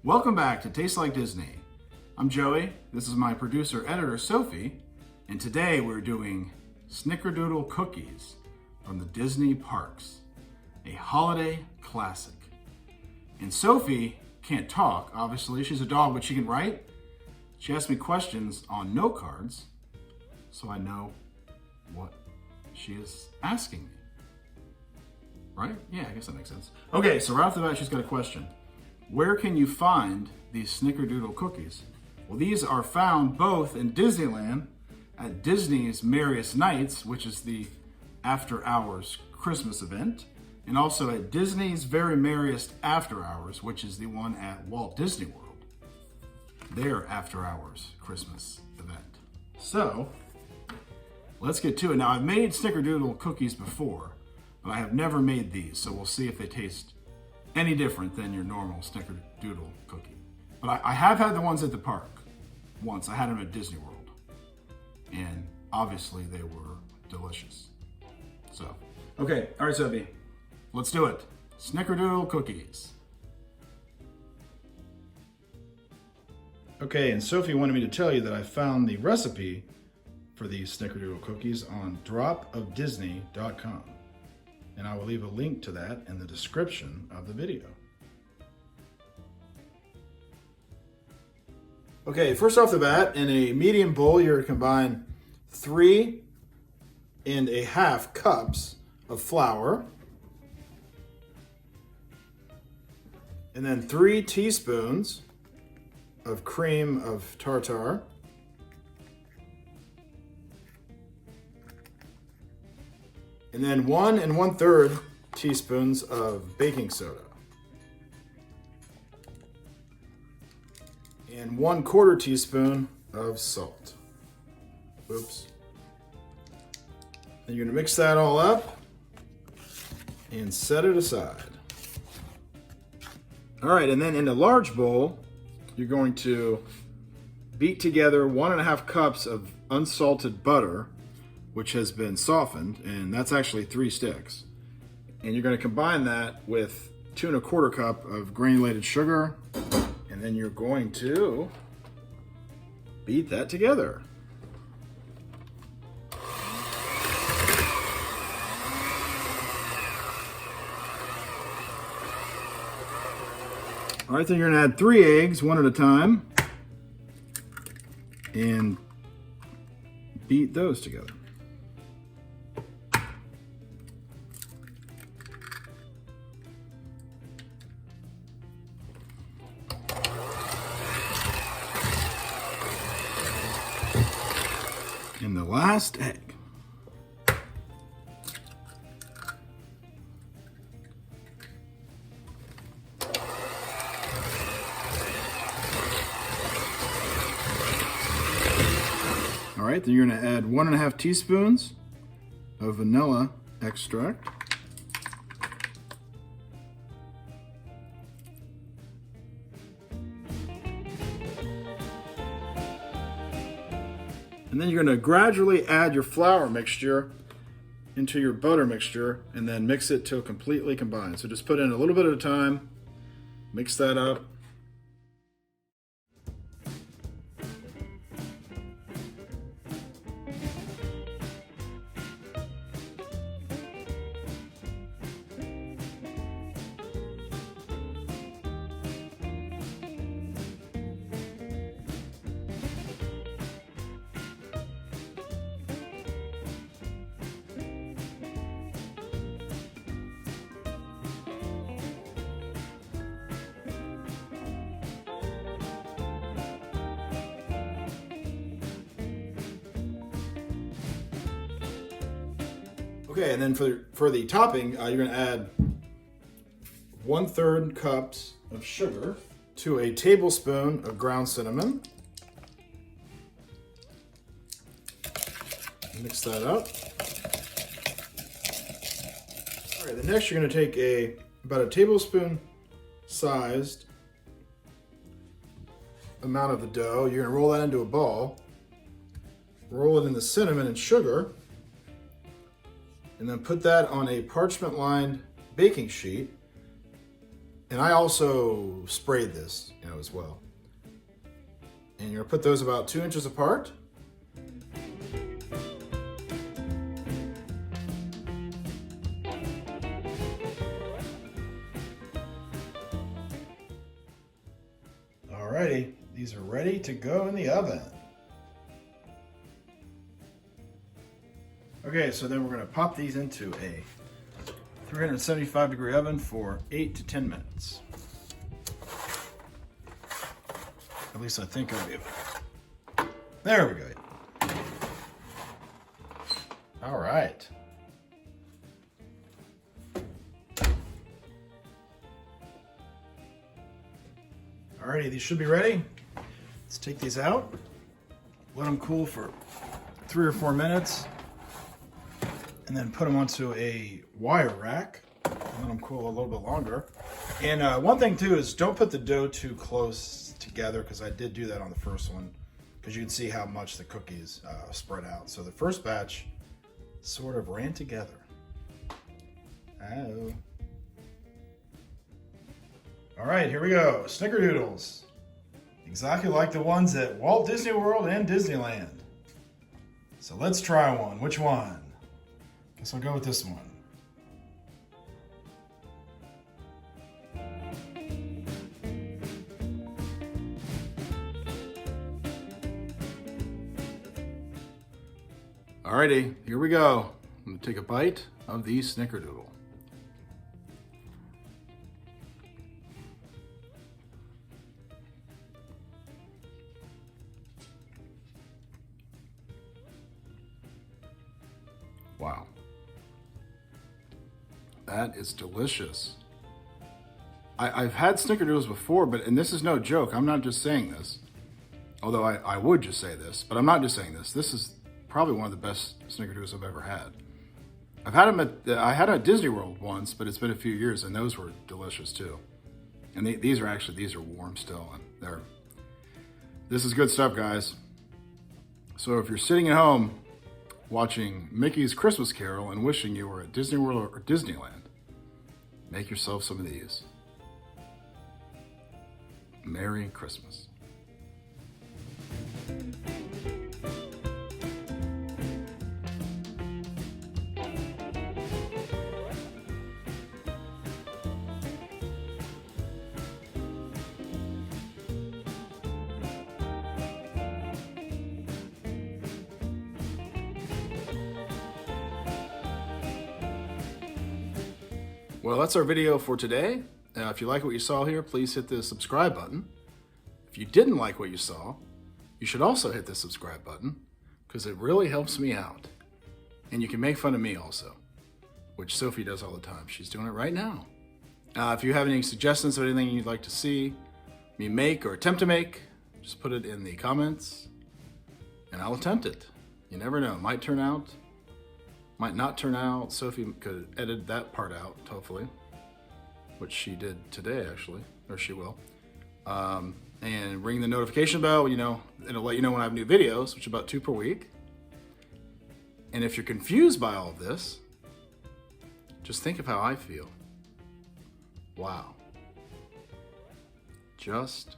Welcome back to Taste Like Disney. I'm Joey, this is my producer-editor Sophie, and today we're doing Snickerdoodle Cookies from the Disney Parks, a holiday classic. And Sophie can't talk, obviously, she's a dog, but she can write. She asked me questions on note cards, so I know what she is asking me. Right? Yeah, I guess that makes sense. Okay, so right off the bat, she's got a question. Where can you find these Snickerdoodle cookies? Well, these are found both in Disneyland at Disney's Merriest Nights, which is the after hours Christmas event, and also at Disney's Very Merriest After Hours, which is the one at Walt Disney World, their after hours Christmas event. So let's get to it. Now, I've made Snickerdoodle cookies before, but I have never made these, so we'll see if they taste any different than your normal Snickerdoodle cookie. But I have had the ones at the park once. I had them at Disney World, and obviously they were delicious. So, okay, all right, Sophie, let's do it. Snickerdoodle cookies. Okay, and Sophie wanted me to tell you that I found the recipe for these Snickerdoodle cookies on dropofdisney.com. And I will leave a link to that in the description of the video. Okay, first off the bat, in a medium bowl, you're going to combine 3½ cups of flour, and then 3 teaspoons of cream of tartar, and then 1 1/3 teaspoons of baking soda, and 1/4 teaspoon of salt. Oops. Then you're gonna mix that all up and set it aside. All right, and then in a large bowl, you're going to beat together 1½ cups of unsalted butter, which has been softened, and that's actually 3 sticks. And you're gonna combine that with 2 1/4 cup of granulated sugar, and then you're going to beat that together. All right, then you're gonna add 3 eggs, one at a time, and beat those together. And the last egg. All right, then you're going to add 1½ teaspoons of vanilla extract. And then you're going to gradually add your flour mixture into your butter mixture and then mix it till completely combined. So just put in a little bit at a time, mix that up. Okay, and then for the topping, you're going to add 1/3 cups of sugar to a tablespoon of ground cinnamon. Mix that up. All right, then next you're going to take about a tablespoon sized amount of the dough. You're going to roll that into a ball. Roll it in the cinnamon and sugar. And then put that on a parchment-lined baking sheet And I also sprayed this, as well. And you're gonna put those about 2 inches apart. Alrighty, these are ready to go in the oven. Okay, so then we're going to pop these into a 375-degree oven for 8 to 10 minutes. At least I think I'll be able to. There we go. All right. Alrighty, these should be ready. Let's take these out. Let them cool for 3 or 4 minutes. And then put them onto a wire rack and let them cool a little bit longer. And one thing too is don't put the dough too close together, because I did do that on the first one, because you can see how much the cookies spread out. So the first batch sort of ran together. Oh. All right, here we go. Snickerdoodles. Exactly like the ones at Walt Disney World and Disneyland. So let's try one. Which one? Guess I'll go with this one. Alrighty, here we go. I'm gonna take a bite of the Snickerdoodle. Wow. That is delicious. I've had Snickerdoodles before, and this is no joke. I'm not just saying this. Although I would just say this, but I'm not just saying this. This is probably one of the best Snickerdoodles I've ever had. I've had them I had them at Disney World once, but it's been a few years, and those were delicious too. And these are warm still, and this is good stuff, guys. So if you're sitting at home watching Mickey's Christmas Carol and wishing you were at Disney World or Disneyland, make yourself some of these. Merry Christmas. Well, that's our video for today. If you like what you saw here, please hit the subscribe button. If you didn't like what you saw, you should also hit the subscribe button, because it really helps me out. And you can make fun of me also, which Sophie does all the time. She's doing it right now. If you have any suggestions of anything you'd like to see me make or attempt to make, just put it in the comments and I'll attempt it. You never know, it might turn out, might not turn out. Sophie could edit that part out, hopefully, which she did today actually, or she will. And ring the notification bell, it'll let you know when I have new videos, which is about 2 per week. And if you're confused by all of this, just think of how I feel. Wow. Just